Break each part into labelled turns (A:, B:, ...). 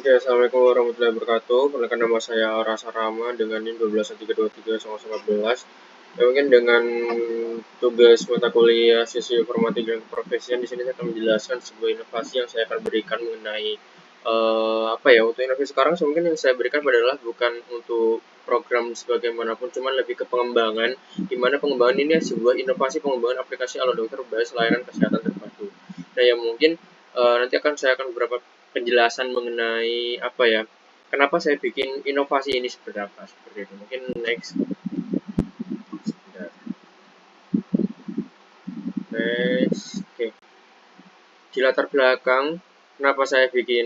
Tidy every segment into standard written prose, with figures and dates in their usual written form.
A: Oke, assalamualaikum warahmatullahi wabarakatuh. Perkenalkan nama saya Rasa Rama dengan NIM 12132311. Ya, mungkin dengan tugas mata kuliah sisi informatika dan keprofesian di sini saya akan menjelaskan sebuah inovasi yang saya akan berikan mengenai untuk inovasi sekarang mungkin yang saya berikan adalah bukan untuk program sebagaimanapun, cuman lebih ke pengembangan, di mana pengembangan ini sebuah inovasi pengembangan aplikasi Halo Dokter berbasis layanan kesehatan terpadu. Nah, yang mungkin nanti saya akan beberapa penjelasan mengenai kenapa saya bikin inovasi ini seperti apa, seperti itu. Mungkin next. Oke. Di latar belakang kenapa saya bikin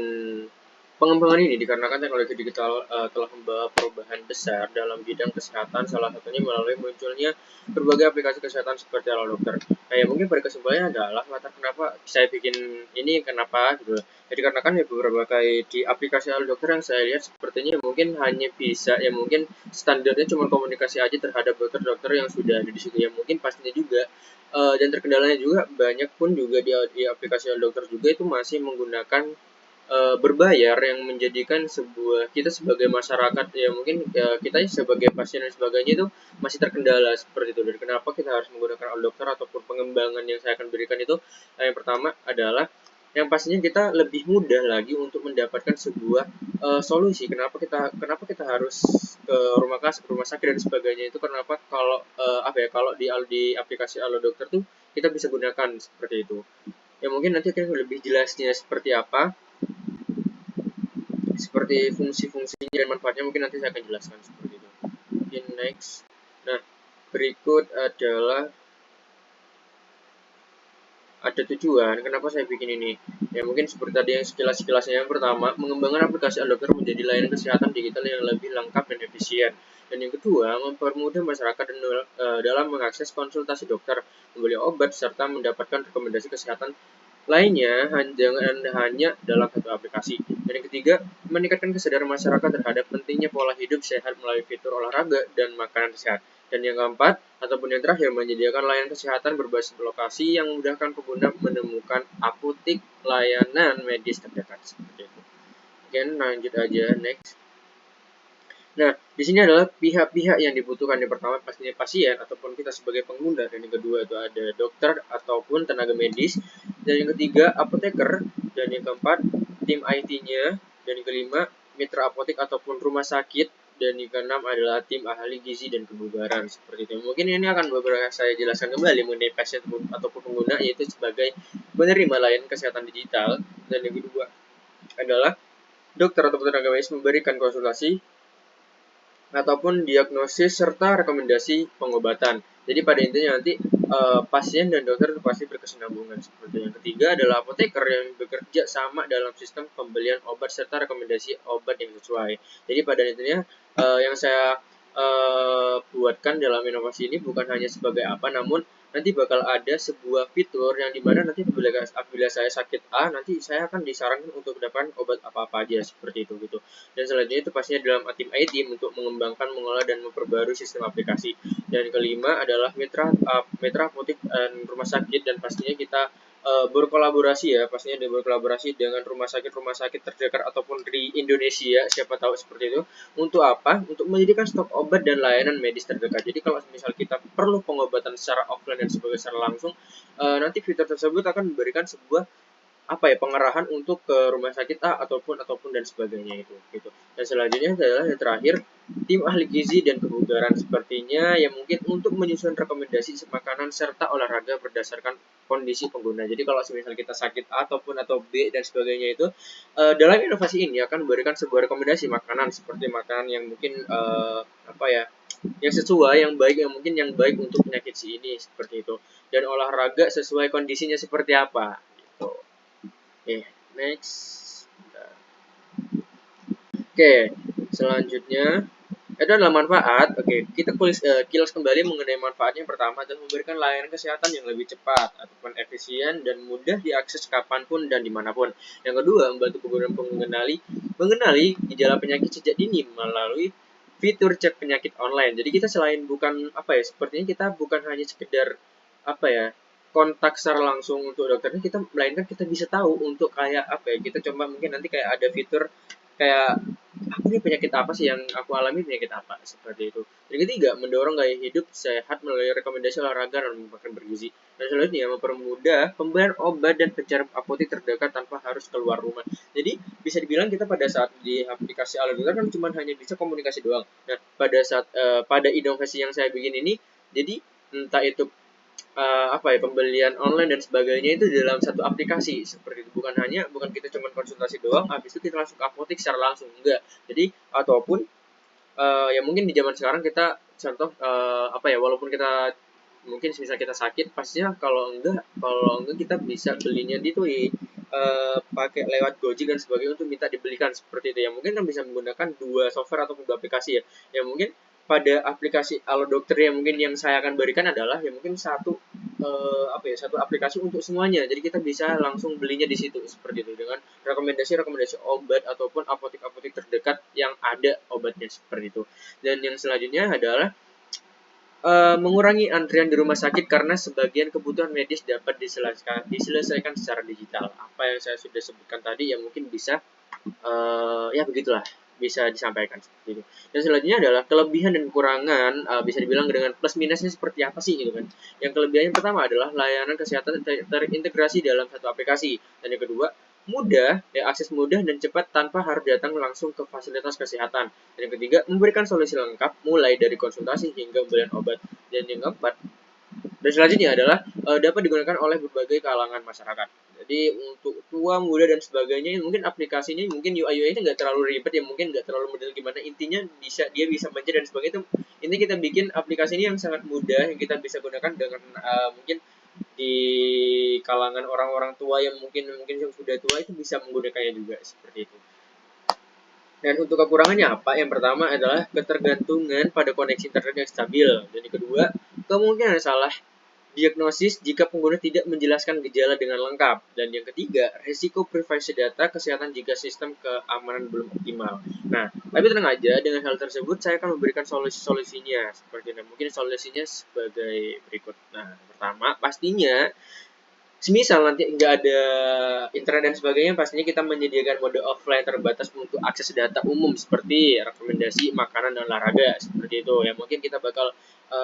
A: pengembangan ini dikarenakan teknologi digital telah membawa perubahan besar dalam bidang kesehatan, salah satunya melalui munculnya berbagai aplikasi kesehatan seperti Halo Dokter. Nah, ya mungkin pada kesimpulannya adalah latar kenapa saya bikin ini kenapa gitu. Jadi karena kan ya beberapa kali di aplikasi Halo Dokter yang saya lihat sepertinya mungkin hanya bisa mungkin standarnya cuma komunikasi aja terhadap dokter-dokter yang sudah ada di situ, ya mungkin pastinya juga dan terkendalanya juga banyak pun juga di aplikasi Halo Dokter juga itu masih menggunakan berbayar yang menjadikan kita sebagai masyarakat ya mungkin kita sebagai pasien dan sebagainya itu masih terkendala seperti itu. Dan kenapa kita harus menggunakan Halo Dokter ataupun pengembangan yang saya akan berikan itu yang pertama adalah yang pastinya kita lebih mudah lagi untuk mendapatkan sebuah solusi. Kenapa kita harus ke rumah sakit dan sebagainya itu kenapa kalau kalau di aplikasi Halo Dokter tuh kita bisa gunakan seperti itu. Ya mungkin nanti akan lebih jelasnya seperti apa, seperti fungsi-fungsinya dan manfaatnya mungkin nanti saya akan jelaskan seperti itu. Mungkin next. Nah, berikut adalah ada tujuan kenapa saya bikin ini. Ya mungkin seperti tadi yang sekilas-sekilasnya. Yang pertama, mengembangkan aplikasi Halo Dokter menjadi layanan kesehatan digital yang lebih lengkap dan efisien. Dan yang kedua, mempermudah masyarakat dalam mengakses konsultasi dokter, membeli obat, serta mendapatkan rekomendasi kesehatan lainnya jangan hanya dalam satu aplikasi. Dan yang ketiga, meningkatkan kesadaran masyarakat terhadap pentingnya pola hidup sehat melalui fitur olahraga dan makanan sehat. Dan yang keempat, ataupun yang terakhir, menyediakan layanan kesehatan berbasis lokasi yang memudahkan pengguna menemukan apotik layanan medis terdekat. Seperti itu. Oke, lanjut aja, next. Nah, di sini adalah pihak-pihak yang dibutuhkan. Yang pertama pastinya pasien ataupun kita sebagai pengguna, dan yang kedua itu ada dokter ataupun tenaga medis, dan yang ketiga apoteker, dan yang keempat tim IT-nya, dan yang kelima mitra apotek ataupun rumah sakit, dan yang keenam adalah tim ahli gizi dan kebugaran seperti itu. Mungkin ini akan beberapa saya jelaskan kembali mengenai pasien ataupun pengguna, yaitu sebagai penerima layanan kesehatan digital, dan yang kedua adalah dokter ataupun tenaga medis memberikan konsultasi ataupun diagnosis serta rekomendasi pengobatan. Jadi pada intinya nanti pasien dan dokter pasti berkesinambungan. Seperti yang ketiga adalah apoteker yang bekerja sama dalam sistem pembelian obat serta rekomendasi obat yang sesuai. Jadi pada intinya yang saya buatkan dalam inovasi ini bukan hanya sebagai apa, namun nanti bakal ada sebuah fitur yang dimana nanti apabila saya sakit A, nanti saya akan disarankan untuk mendapatkan obat apa-apa aja seperti itu gitu. Dan selanjutnya itu pastinya dalam tim IT untuk mengembangkan, mengolah, dan memperbarui sistem aplikasi. Dan kelima adalah mitra apotek dan rumah sakit, dan pastinya kita berkolaborasi pastinya berkolaborasi dengan rumah sakit terdekat ataupun di Indonesia, siapa tahu seperti itu. Untuk apa? Untuk menyediakan stok obat dan layanan medis terdekat. Jadi kalau misal kita perlu pengobatan secara offline dan secara langsung, nanti fitur tersebut akan memberikan sebuah pengarahan untuk ke rumah sakit A ataupun dan sebagainya itu gitu. Dan selanjutnya adalah yang terakhir tim ahli gizi dan kebugaran, sepertinya yang mungkin untuk menyusun rekomendasi makanan serta olahraga berdasarkan kondisi pengguna. Jadi kalau misalnya kita sakit A atau B dan sebagainya itu dalam inovasi ini akan memberikan sebuah rekomendasi makanan seperti makanan yang mungkin yang sesuai, yang baik untuk penyakit si ini seperti itu, dan olahraga sesuai kondisinya seperti apa gitu. Oke, next. Oke, selanjutnya itu adalah manfaat. Oke, kita kilas kembali mengenai manfaatnya. Yang pertama adalah memberikan layanan kesehatan yang lebih cepat ataupun efisien dan mudah diakses kapanpun dan dimanapun. Yang kedua, membantu pengguna mengenali gejala penyakit sejak dini melalui fitur cek penyakit online. Jadi kita selain bukan sepertinya kita bukan hanya sekedar kontak secara langsung untuk dokternya, melainkan kita bisa tahu untuk kita coba mungkin nanti kayak ada fitur kayak apa nih, penyakit apa sih yang aku alami, penyakit apa, seperti itu. Yang ketiga, mendorong gaya hidup sehat melalui rekomendasi olahraga dan makan bergizi. Dan selanjutnya, mempermudah pembelian obat dan pencarian apotek terdekat tanpa harus keluar rumah. Jadi bisa dibilang kita pada saat di aplikasi Algoritma kan cuma hanya bisa komunikasi doang. Nah, pada saat pada inovasi yang saya bikin ini, jadi entah itu apa ya, pembelian online dan sebagainya itu di dalam satu aplikasi seperti itu. Bukan kita cuma konsultasi doang, habis itu kita langsung ke apotek secara langsung, enggak. Jadi ataupun ya mungkin di zaman sekarang kita contoh apa ya, walaupun kita mungkin misal kita sakit, pastinya kalau enggak kita bisa belinya di tuh pakai lewat Gojek dan sebagainya untuk minta dibelikan seperti itu ya. Mungkin kan bisa menggunakan dua software ataupun dua aplikasi ya. Ya mungkin pada aplikasi Halo Dokter yang mungkin yang saya akan berikan adalah ya mungkin satu aplikasi untuk semuanya. Jadi kita bisa langsung belinya di situ seperti itu dengan rekomendasi obat ataupun apotek-apotek terdekat yang ada obatnya seperti itu. Dan yang selanjutnya adalah mengurangi antrian di rumah sakit karena sebagian kebutuhan medis dapat diselesaikan secara digital. Apa yang saya sudah sebutkan tadi ya mungkin bisa ya begitulah, bisa disampaikan seperti itu. Dan selanjutnya adalah kelebihan dan kekurangan, bisa dibilang dengan plus minusnya seperti apa sih gitu kan. Yang kelebihannya pertama adalah layanan kesehatan terintegrasi dalam satu aplikasi. Dan yang kedua, mudah, ya akses mudah dan cepat tanpa harus datang langsung ke fasilitas kesehatan. Dan yang ketiga, memberikan solusi lengkap mulai dari konsultasi hingga pembelian obat. Dan yang keempat, dan selanjutnya adalah dapat digunakan oleh berbagai kalangan masyarakat. Jadi untuk tua, muda dan sebagainya, mungkin aplikasinya mungkin UI/UX-nya nggak terlalu ribet ya, mungkin nggak terlalu model gimana. Intinya dia bisa baca dan sebagainya. Ini kita bikin aplikasi ini yang sangat mudah yang kita bisa gunakan dengan mungkin di kalangan orang-orang tua yang mungkin yang sudah tua itu bisa menggunakannya juga seperti itu. Dan untuk kekurangannya apa? Yang pertama adalah ketergantungan pada koneksi internet yang stabil. Dan yang kedua, kemungkinan salah diagnosis jika pengguna tidak menjelaskan gejala dengan lengkap. Dan yang ketiga, risiko privasi data kesehatan jika sistem keamanan belum optimal. Nah, tapi tenang aja, dengan hal tersebut saya akan memberikan solusi-solusinya. Seperti ini, mungkin solusinya sebagai berikut. Nah, pertama, pastinya semisal nanti nggak ada internet dan sebagainya, pastinya kita menyediakan mode offline terbatas untuk akses data umum seperti rekomendasi makanan dan olahraga seperti itu. Ya mungkin kita bakal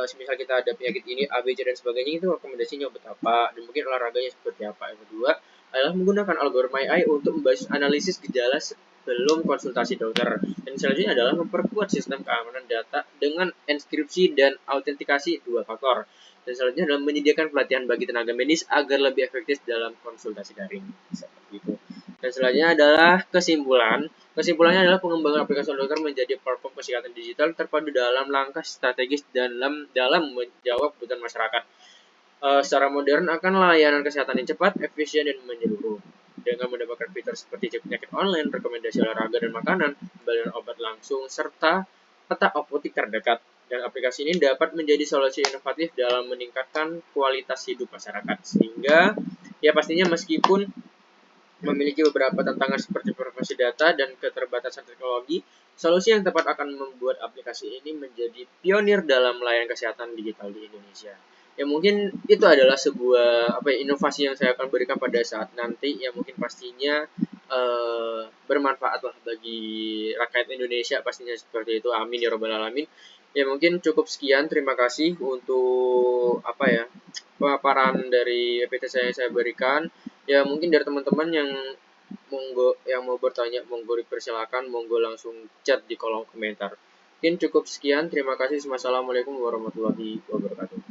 A: semisal kita ada penyakit ini A, B, C dan sebagainya, itu rekomendasinya obat apa dan mungkin olahraganya seperti apa. Yang kedua adalah menggunakan algoritma AI untuk membasis analisis gejala sebelum konsultasi dokter. Dan selanjutnya adalah memperkuat sistem keamanan data dengan enkripsi dan autentikasi dua faktor. Dan selanjutnya adalah menyediakan pelatihan bagi tenaga medis agar lebih efektif dalam konsultasi daring. Seperti itu. Dan selanjutnya adalah kesimpulan. Kesimpulannya adalah pengembangan aplikasi dokter menjadi platform kesehatan digital terpadu dalam langkah strategis dalam menjawab kebutuhan masyarakat. Secara modern akan layanan kesehatan yang cepat, efisien, dan menyeluruh. Dengan mendapatkan fitur seperti cek penyakit online, rekomendasi olahraga dan makanan, pembelian obat langsung, serta peta apotek terdekat. Dan aplikasi ini dapat menjadi solusi inovatif dalam meningkatkan kualitas hidup masyarakat. Sehingga ya pastinya meskipun memiliki beberapa tantangan seperti privasi data dan keterbatasan teknologi, solusi yang tepat akan membuat aplikasi ini menjadi pionir dalam layanan kesehatan digital di Indonesia. Ya mungkin itu adalah sebuah inovasi yang saya akan berikan pada saat nanti, yang mungkin pastinya bermanfaat lah bagi rakyat Indonesia pastinya seperti itu. Amin ya robbal alamin. Ya mungkin cukup sekian, terima kasih untuk pemaparan dari EPT saya berikan. Ya mungkin dari teman-teman yang mau bertanya, monggo dipersilakan, monggo langsung chat di kolom komentar. Mungkin cukup sekian, terima kasih. Wassalamualaikum warahmatullahi wabarakatuh.